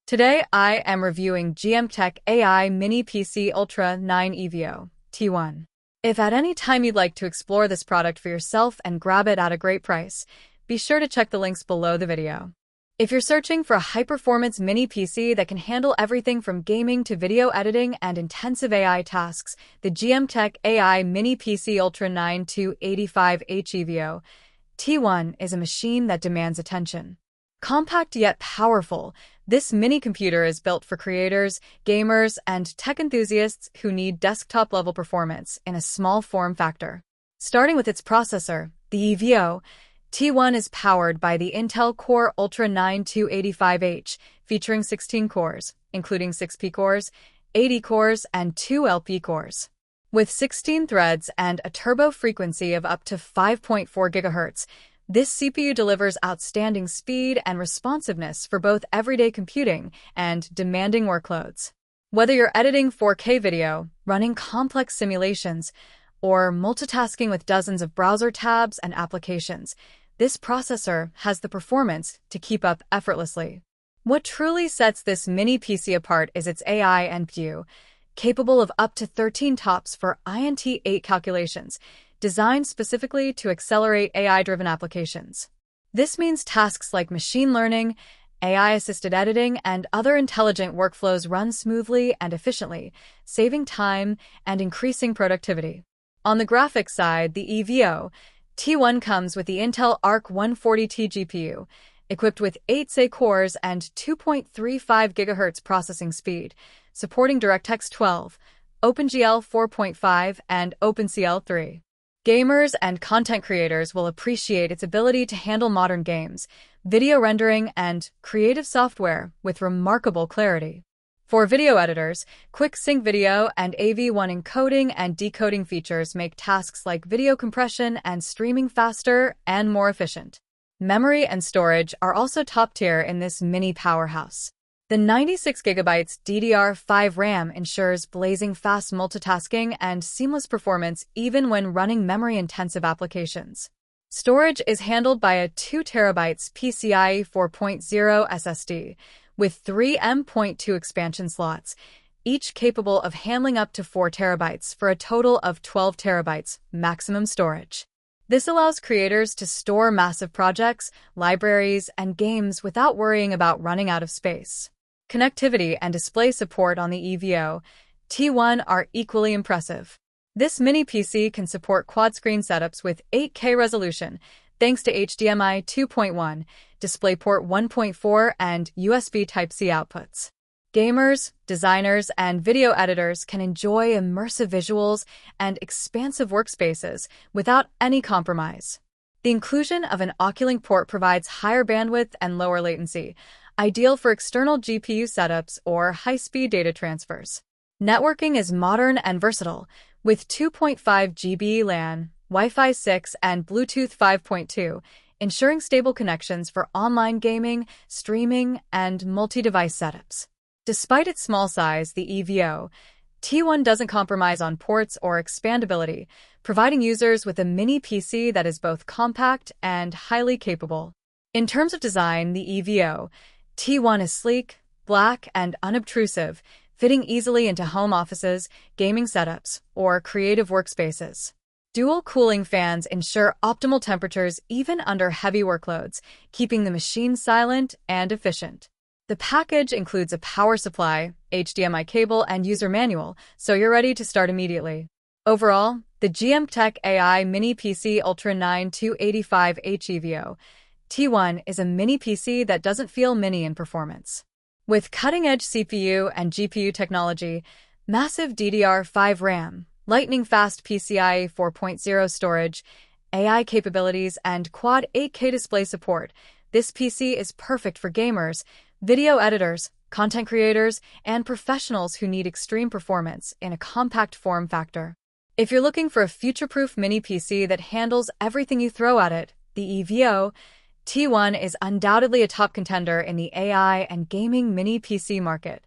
Today, I am reviewing GMKtec AI Mini PC Ultra 9 EVO-T1. If at any time you'd like to explore this product for yourself and grab it at a great price, be sure to check the links below the video. If you're searching for a high-performance mini PC that can handle everything from gaming to video editing and intensive AI tasks, the GMKtec AI Mini PC Ultra 9 285H EVO-T1 is a machine that demands attention. Compact yet powerful, this mini computer is built for creators, gamers, and tech enthusiasts who need desktop-level performance in a small form factor. Starting with its processor, the EVO-T1 is powered by the Intel Core Ultra 9 285H, featuring 16 cores, including 6 P-cores, 80 cores, and 2 LP cores. With 16 threads and a turbo frequency of up to 5.4 GHz, this CPU delivers outstanding speed and responsiveness for both everyday computing and demanding workloads. Whether you're editing 4K video, running complex simulations, or multitasking with dozens of browser tabs and applications, this processor has the performance to keep up effortlessly. What truly sets this mini PC apart is its AI NPU, capable of up to 13 TOPS for INT8 calculations, designed specifically to accelerate AI-driven applications. This means tasks like machine learning, AI-assisted editing, and other intelligent workflows run smoothly and efficiently, saving time and increasing productivity. On the graphics side, the EVO-T1 comes with the Intel Arc 140T GPU, equipped with 8 cores and 2.35 GHz processing speed, supporting DirectX 12, OpenGL 4.5, and OpenCL 3. Gamers and content creators will appreciate its ability to handle modern games, video rendering, and creative software with remarkable clarity. For video editors, quick sync video and AV1 encoding and decoding features make tasks like video compression and streaming faster and more efficient. Memory and storage are also top tier in this mini powerhouse. The 96GB DDR5 RAM ensures blazing fast multitasking and seamless performance even when running memory-intensive applications. Storage is handled by a 2TB PCIe 4.0 SSD with 3 M.2 expansion slots, each capable of handling up to 4 TB for a total of 12 TB maximum storage. This allows creators to store massive projects, libraries, and games without worrying about running out of space. Connectivity and display support on the EVO-T1 are equally impressive. This mini PC can support quad-screen setups with 8K resolution, thanks to HDMI 2.1, DisplayPort 1.4, and USB Type-C outputs. Gamers, designers, and video editors can enjoy immersive visuals and expansive workspaces without any compromise. The inclusion of an Oculink port provides higher bandwidth and lower latency, ideal for external GPU setups or high-speed data transfers. Networking is modern and versatile, with 2.5 GB LAN, Wi-Fi 6, and Bluetooth 5.2, ensuring stable connections for online gaming, streaming, and multi-device setups. Despite its small size, the EVO-T1 doesn't compromise on ports or expandability, providing users with a mini PC that is both compact and highly capable. In terms of design, the EVO-T1 is sleek, black, and unobtrusive, fitting easily into home offices, gaming setups, or creative workspaces. Dual cooling fans ensure optimal temperatures even under heavy workloads, keeping the machine silent and efficient. The package includes a power supply, HDMI cable, and user manual, so you're ready to start immediately. Overall, the GMKtec AI Mini PC Ultra 9 285H EVO-T1 is a mini PC that doesn't feel mini in performance. With cutting-edge CPU and GPU technology, massive DDR5 RAM, lightning-fast PCIe 4.0 storage, AI capabilities, and quad 8K display support, this PC is perfect for gamers, video editors, content creators, and professionals who need extreme performance in a compact form factor. If you're looking for a future-proof mini PC that handles everything you throw at it, the EVO-T1 is undoubtedly a top contender in the AI and gaming mini PC market.